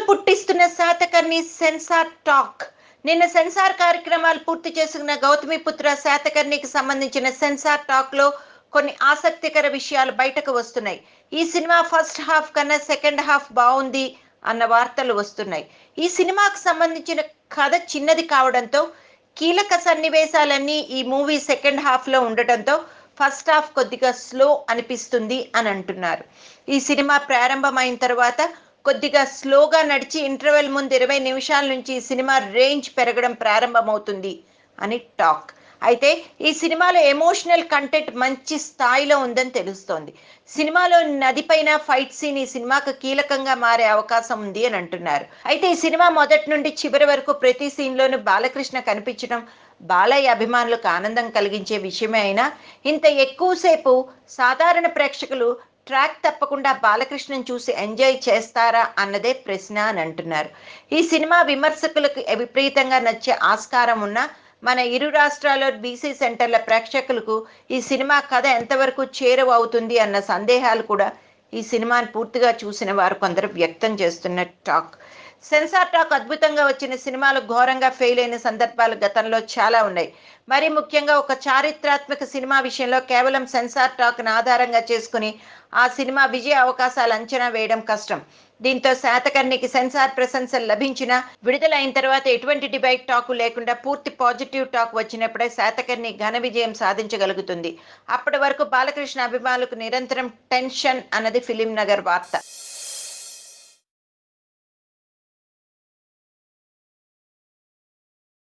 పుట్టిస్తున్న Satakarni censor talk. నిన్న censor కార్యక్రమాలు పూర్తి చేసుకున్న గౌతమిపుత్ర శాతకర్ణికి సంబంధించిన సెన్సార్ టాక్ లో కొన్ని ఆసక్తికర విషయాలు బయటకు వస్తున్నాయి. ఈ సినిమా ఫస్ట్ హాఫ్ కన్నా సెకండ్ హాఫ్ బాగుంది అన్న వార్తలు వస్తున్నాయి. ఈ సినిమాకు సంబంధించిన కథ చిన్నది కావడంతో కీలక సన్నివేశాలన్నీ ఈ మూవీ సెకండ్ హాఫ్ లో ఉండటంతో ఫస్ట్ హాఫ్ కొద్దిగా స్లో అనిపిస్తుంది అని అంటున్నారు. ఈ సినిమా ప్రారంభమైన తర్వాత కొద్దిగా స్లోగా నడిచి ఇంటర్వెల్ ముందు 20 నిమిషాల నుంచి ఈ సినిమా రేంజ్ పెరగడం ప్రారంభమవుతుంది అని టాక్. అయితే ఈ సినిమాలో ఎమోషనల్ కంటెంట్ మంచి స్థాయిలో ఉందని తెలుస్తోంది. సినిమాలో నది పైన ఫైట్ సీన్ ఈ సినిమాకు కీలకంగా మారే అవకాశం ఉంది అని అంటున్నారు. అయితే ఈ సినిమా మొదటి నుండి చివరి వరకు ప్రతి సీన్ లోనూ బాలకృష్ణ కనిపించడం బాలయ్య అభిమానులకు ఆనందం కలిగించే విషయమే అయినా ఇంత ఎక్కువసేపు సాధారణ ప్రేక్షకులు ట్రాక్ తప్పకుండా బాలకృష్ణను చూసి ఎంజాయ్ చేస్తారా అన్నదే ప్రశ్న అని అంటున్నారు. ఈ సినిమా విమర్శకులకు విపరీతంగా నచ్చే ఆస్కారం ఉన్న మన ఇరు రాష్ట్రాల్లో బీసీ సెంటర్ల ప్రేక్షకులకు ఈ సినిమా కథ ఎంతవరకు చేరువ అవుతుంది అన్న సందేహాలు కూడా ఈ సినిమాను పూర్తిగా చూసిన వారు కొందరు వ్యక్తం చేస్తున్న టాక్. సెన్సార్ టాక్ అద్భుతంగా వచ్చిన సినిమాలు ఘోరంగా ఫెయిల్ అయిన సందర్భాలు గతంలో చాలా ఉన్నాయి. మరి ముఖ్యంగా ఒక చారిత్రాత్మక సినిమా విషయంలో కేవలం సెన్సార్ టాక్ను ఆధారంగా చేసుకుని ఆ సినిమా విజయ అవకాశాలు అంచనా వేయడం కష్టం. దీంతో శాతకర్ణికి సెన్సార్ ప్రశంసలు లభించిన విడుదలైన తర్వాత ఎటువంటి డిబేట్ టాక్ లేకుండా పూర్తి పాజిటివ్ టాక్ వచ్చినప్పుడే శాతకర్ణి ఘన విజయం సాధించగలుగుతుంది. అప్పటి వరకు బాలకృష్ణ అభిమానులకు నిరంతరం టెన్షన్ అన్నది ఫిలిం నగర్ వార్త.